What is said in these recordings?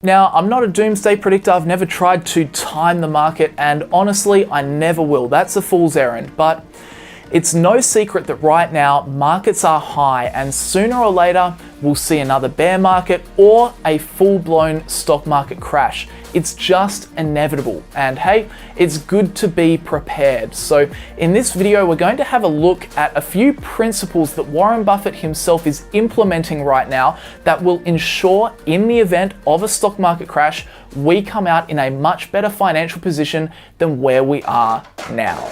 Now, I'm not a doomsday predictor. I've never tried to time the market, and honestly, I never will. That's a fool's errand. But it's no secret that right now markets are high, and sooner or later we'll see another bear market or a full-blown stock market crash. It's just inevitable, and hey, it's good to be prepared. So in this video, we're going to have a look at a few principles that Warren Buffett himself is implementing right now that will ensure, in the event of a stock market crash, we come out in a much better financial position than where we are now.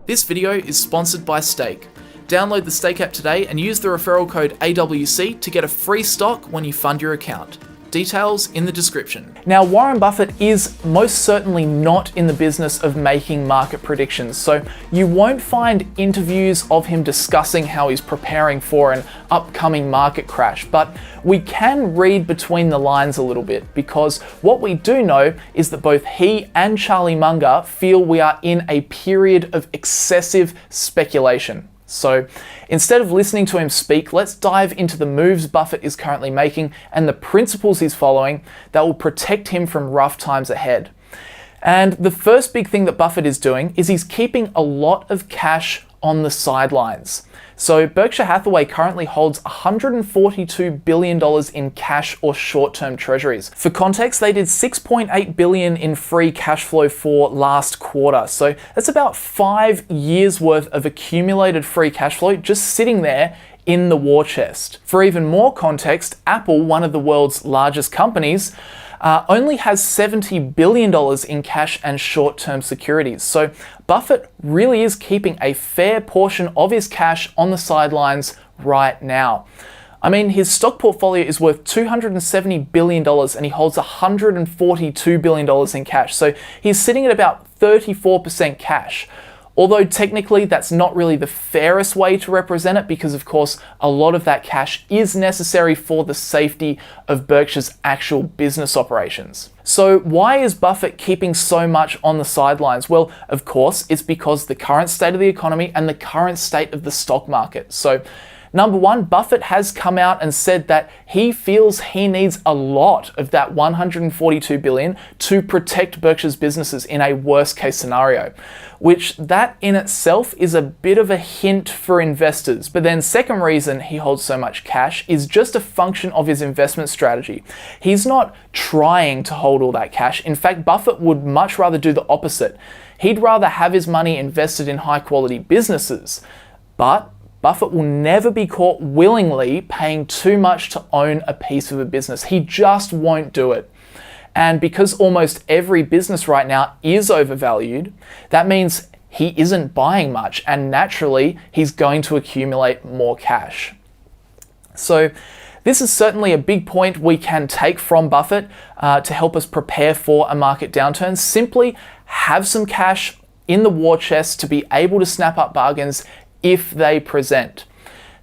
This video is sponsored by Stake. Download the Stake app today and use the referral code AWC to get a free stock when you fund your account. Details in the description. Now, Warren Buffett is most certainly not in the business of making market predictions, so you won't find interviews of him discussing how he's preparing for an upcoming market crash, but we can read between the lines a little bit, because what we do know is that both he and Charlie Munger feel we are in a period of excessive speculation. So instead of listening to him speak, let's dive into the moves Buffett is currently making and the principles he's following that will protect him from rough times ahead. And the first big thing that Buffett is doing is he's keeping a lot of cash on the sidelines. So Berkshire Hathaway currently holds $142 billion in cash or short-term treasuries. For context, they did $6.8 billion in free cash flow for last quarter. So that's about 5 years worth of accumulated free cash flow just sitting there in the war chest. For even more context, Apple, one of the world's largest companies, only has $70 billion in cash and short-term securities. So Buffett really is keeping a fair portion of his cash on the sidelines right now. I mean, his stock portfolio is worth $270 billion and he holds $142 billion in cash. So he's sitting at about 34% cash. Although technically that's not really the fairest way to represent it, because of course a lot of that cash is necessary for the safety of Berkshire's actual business operations. So why is Buffett keeping so much on the sidelines? Well, of course, it's because the current state of the economy and the current state of the stock market. So number one, Buffett has come out and said that he feels he needs a lot of that $142 billion to protect Berkshire's businesses in a worst case scenario, which that in itself is a bit of a hint for investors. But then second reason he holds so much cash is just a function of his investment strategy. He's not trying to hold all that cash. In fact, Buffett would much rather do the opposite. He'd rather have his money invested in high quality businesses. But Buffett will never be caught willingly paying too much to own a piece of a business. He just won't do it. And because almost every business right now is overvalued, that means he isn't buying much, and naturally he's going to accumulate more cash. So this is certainly a big point we can take from Buffett to help us prepare for a market downturn. Simply have some cash in the war chest to be able to snap up bargains if they present.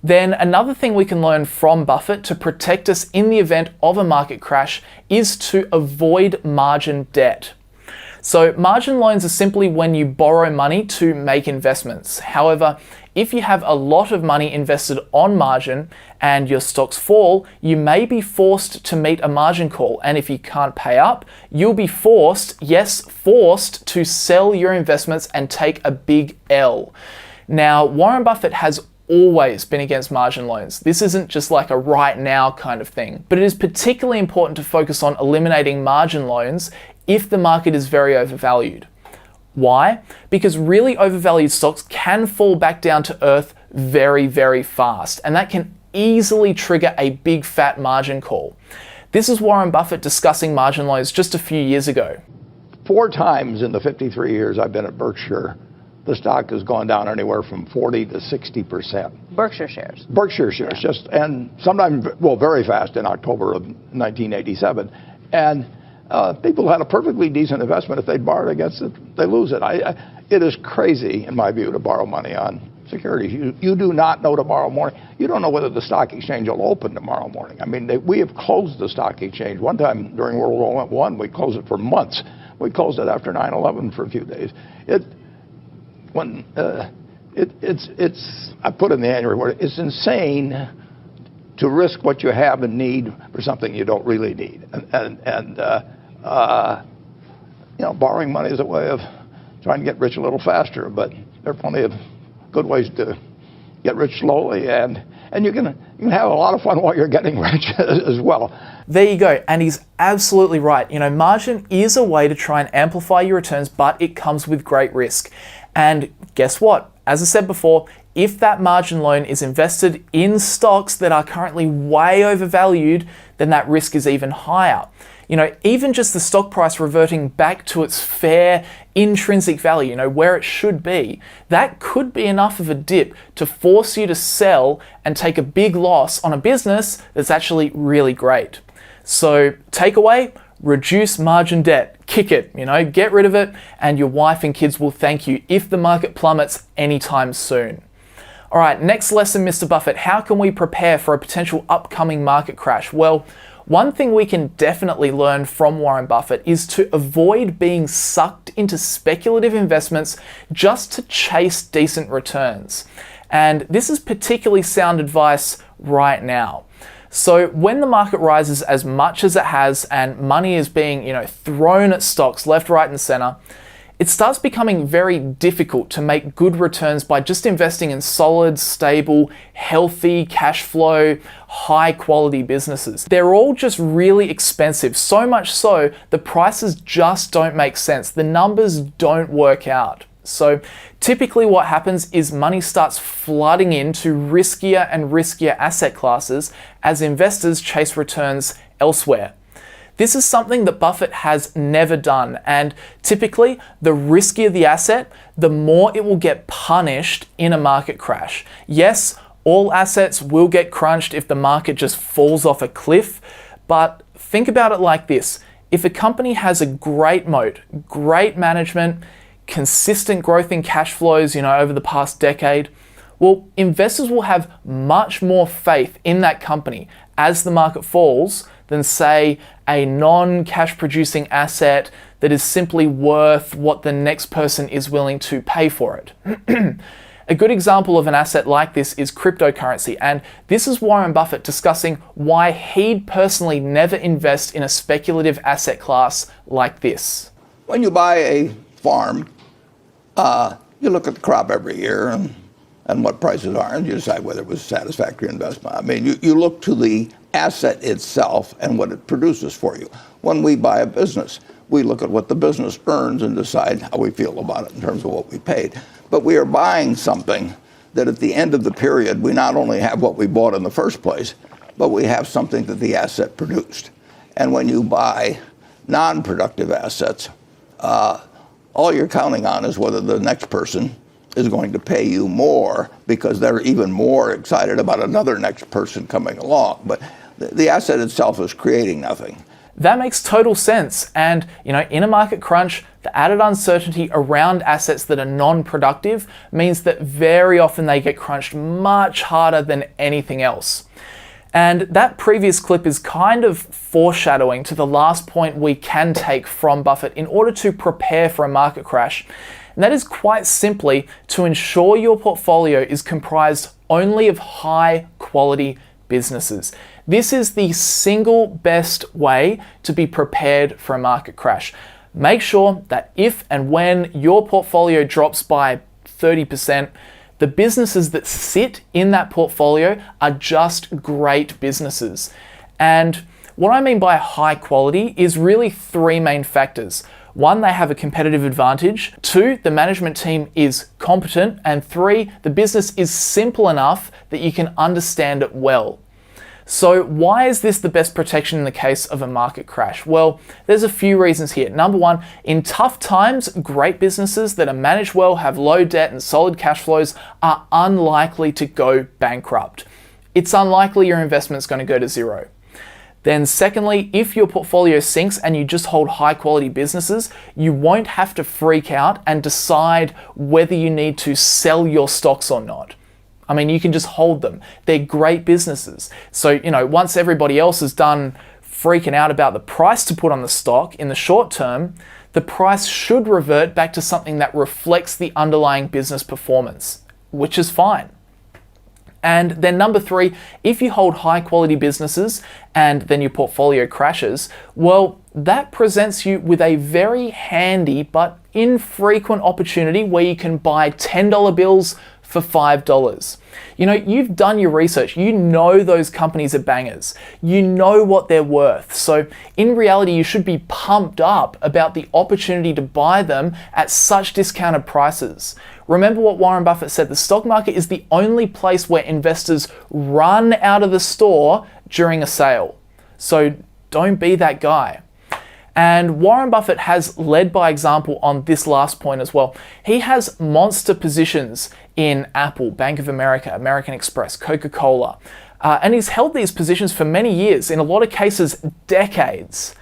Then another thing we can learn from Buffett to protect us in the event of a market crash is to avoid margin debt. So margin loans are simply when you borrow money to make investments. However, if you have a lot of money invested on margin and your stocks fall, you may be forced to meet a margin call. And if you can't pay up, you'll be forced, yes, forced to sell your investments and take a big L. Now, Warren Buffett has always been against margin loans. This isn't just like a right now kind of thing, but it is particularly important to focus on eliminating margin loans if the market is very overvalued. Why? Because really overvalued stocks can fall back down to earth very, very fast, and that can easily trigger a big fat margin call. This is Warren Buffett discussing margin loans just a few years ago. 4 times in the 53 years I've been at Berkshire, the stock has gone down anywhere from 40 to 60%. Berkshire shares. Berkshire shares, just, and sometimes, well, very fast in October of 1987. And people had a perfectly decent investment. If they borrowed against it, they lose it. It is crazy, in my view, to borrow money on securities. You do not know tomorrow morning. You don't know whether the stock exchange will open tomorrow morning. I mean, we have closed the stock exchange. One time during World War I, we closed it for months. We closed it after 9/11 for a few days. it's I put in the annual report, it's insane to risk what you have and need for something you don't really need. And borrowing money is a way of trying to get rich a little faster, but there are plenty of good ways to get rich slowly, and you can have a lot of fun while you're getting rich as well. There you go, and he's absolutely right. Margin is a way to try and amplify your returns, but it comes with great risk. And guess what? As I said before, if that margin loan is invested in stocks that are currently way overvalued, then that risk is even higher. Even just the stock price reverting back to its fair intrinsic value, where it should be, that could be enough of a dip to force you to sell and take a big loss on a business that's actually really great. So takeaway, reduce margin debt, kick it, get rid of it, and your wife and kids will thank you if the market plummets anytime soon. All right, next lesson, Mr. Buffett, how can we prepare for a potential upcoming market crash? Well, one thing we can definitely learn from Warren Buffett is to avoid being sucked into speculative investments just to chase decent returns. And this is particularly sound advice right now. So when the market rises as much as it has and money is being, thrown at stocks left, right, and center, it starts becoming very difficult to make good returns by just investing in solid, stable, healthy, cash flow, high quality businesses. They're all just really expensive, so much so the prices just don't make sense. The numbers don't work out. So typically what happens is money starts flooding into riskier and riskier asset classes as investors chase returns elsewhere. This is something that Buffett has never done, and typically the riskier the asset, the more it will get punished in a market crash. Yes, all assets will get crunched if the market just falls off a cliff, but think about it like this. If a company has a great moat, great management, consistent growth in cash flows, over the past decade, well, investors will have much more faith in that company as the market falls than, say, a non-cash producing asset that is simply worth what the next person is willing to pay for it. A good example of an asset like this is cryptocurrency, and this is Warren Buffett discussing why he'd personally never invest in a speculative asset class like this. When you buy a farm, you look at the crop every year and what prices are, and you decide whether it was a satisfactory investment. I mean, you look to the asset itself and what it produces for you. When we buy a business, we look at what the business earns and decide how we feel about it in terms of what we paid. But we are buying something that at the end of the period, we not only have what we bought in the first place, but we have something that the asset produced. And when you buy non-productive assets, all you're counting on is whether the next person is going to pay you more because they're even more excited about another next person coming along. But the asset itself is creating nothing. That makes total sense. And, in a market crunch, the added uncertainty around assets that are non-productive means that very often they get crunched much harder than anything else. And that previous clip is kind of foreshadowing to the last point we can take from Buffett in order to prepare for a market crash. And that is quite simply to ensure your portfolio is comprised only of high quality businesses. This is the single best way to be prepared for a market crash. Make sure that if and when your portfolio drops by 30%, the businesses that sit in that portfolio are just great businesses. And what I mean by high quality is really three main factors. One, they have a competitive advantage. Two, the management team is competent. And three, the business is simple enough that you can understand it well. So why is this the best protection in the case of a market crash? Well, there's a few reasons here. Number one, in tough times, great businesses that are managed well, have low debt and solid cash flows are unlikely to go bankrupt. It's unlikely your investment's going to go to zero. Then secondly, if your portfolio sinks and you just hold high quality businesses, you won't have to freak out and decide whether you need to sell your stocks or not. I mean, you can just hold them. They're great businesses. So, once everybody else is done freaking out about the price to put on the stock in the short term, the price should revert back to something that reflects the underlying business performance. which is fine. And then number 3, if you hold high quality businesses and then your portfolio crashes, well, that presents you with a very handy but infrequent opportunity where you can buy $10 bills for $5. You know, you've done your research. You know those companies are bangers. You know what they're worth. So in reality, you should be pumped up about the opportunity to buy them at such discounted prices. Remember what Warren Buffett said, the stock market is the only place where investors run out of the store during a sale. So don't be that guy. And Warren Buffett has led by example on this last point as well. He has monster positions in Apple, Bank of America, American Express, Coca-Cola. And he's held these positions for many years, in a lot of cases, decades.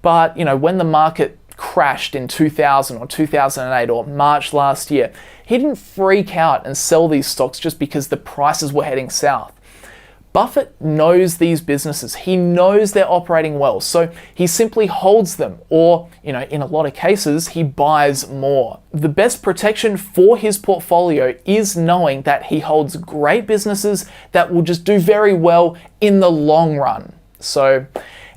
But, you know, when the market crashed in 2000 or 2008 or March last year, he didn't freak out and sell these stocks just because the prices were heading south. Buffett knows these businesses. He knows they're operating well, so he simply holds them, or, you know, in a lot of cases, he buys more. The best protection for his portfolio is knowing that he holds great businesses that will just do very well in the long run. So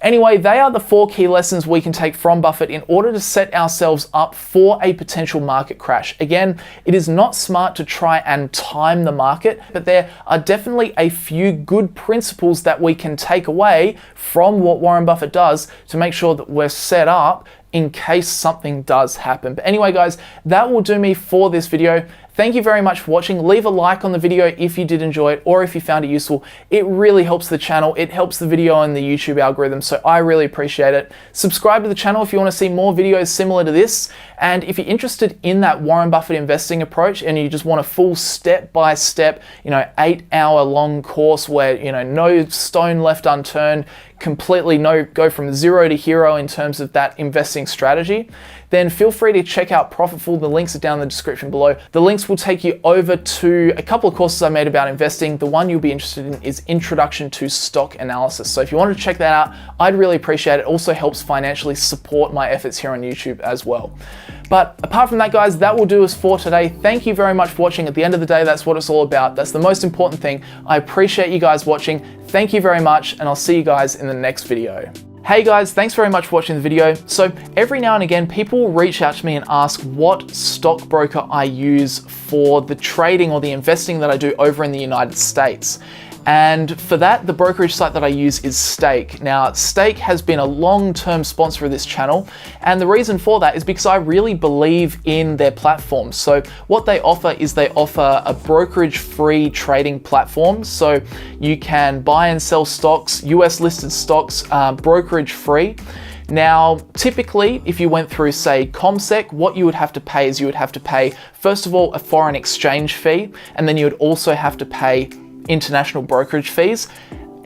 anyway, they are the 4 key lessons we can take from Buffett in order to set ourselves up for a potential market crash. Again, it is not smart to try and time the market, but there are definitely a few good principles that we can take away from what Warren Buffett does to make sure that we're set up in case something does happen. But anyway, guys, that will do me for this video. Thank you very much for watching. Leave a like on the video if you did enjoy it or if you found it useful. It really helps the channel. It helps the video in the YouTube algorithm, so I really appreciate it. Subscribe to the channel if you want to see more videos similar to this. And if you're interested in that Warren Buffett investing approach and you just want a full step-by-step, 8-hour long course where, no stone left unturned, completely go from zero to hero in terms of that investing strategy, then feel free to check out Profitful. The links are down in the description below. The links will take you over to a couple of courses I made about investing. The one you'll be interested in is Introduction to Stock Analysis. So if you wanted to check that out, I'd really appreciate it. It also helps financially support my efforts here on YouTube as well. But apart from that, guys, that will do us for today. Thank you very much for watching. At the end of the day, that's what it's all about. That's the most important thing. I appreciate you guys watching. Thank you very much, and I'll see you guys in the next video. Hey guys, thanks very much for watching the video. So every now and again, people will reach out to me and ask what stockbroker I use for the trading or the investing that I do over in the United States. And for that, the brokerage site that I use is Stake. Now, Stake has been a long-term sponsor of this channel, and the reason for that is because I really believe in their platform. So what they offer is they offer a brokerage-free trading platform. So you can buy and sell stocks, US-listed stocks, brokerage-free. Now, typically, if you went through, say, ComSec, what you would have to pay is you would have to pay, first of all, a foreign exchange fee, and then you would also have to pay international brokerage fees.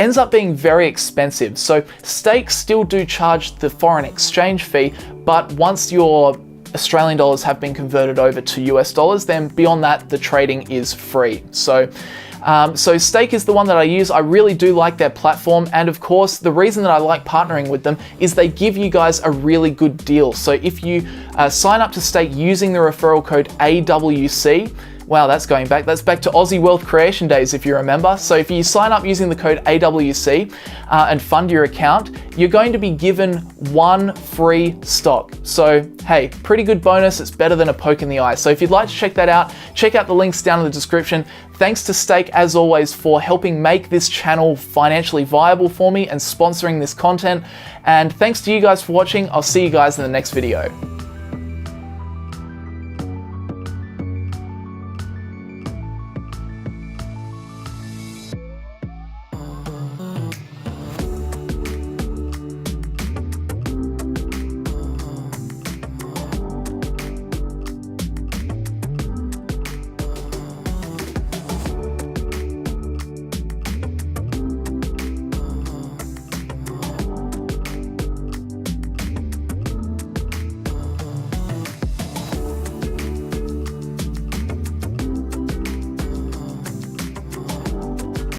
Ends up being very expensive. So Stakes still do charge the foreign exchange fee, but once your Australian dollars have been converted over to US dollars, then beyond that, the trading is free. So Stake is the one that I use. I really do like their platform. And of course, the reason that I like partnering with them is they give you guys a really good deal. So if you sign up to Stake using the referral code AWC, wow, that's going back. That's back to Aussie Wealth Creation days, if you remember. So if you sign up using the code AWC and fund your account, you're going to be given 1 free stock. So hey, pretty good bonus. It's better than a poke in the eye. So if you'd like to check that out, check out the links down in the description. Thanks to Stake, as always, for helping make this channel financially viable for me and sponsoring this content. And thanks to you guys for watching. I'll see you guys in the next video.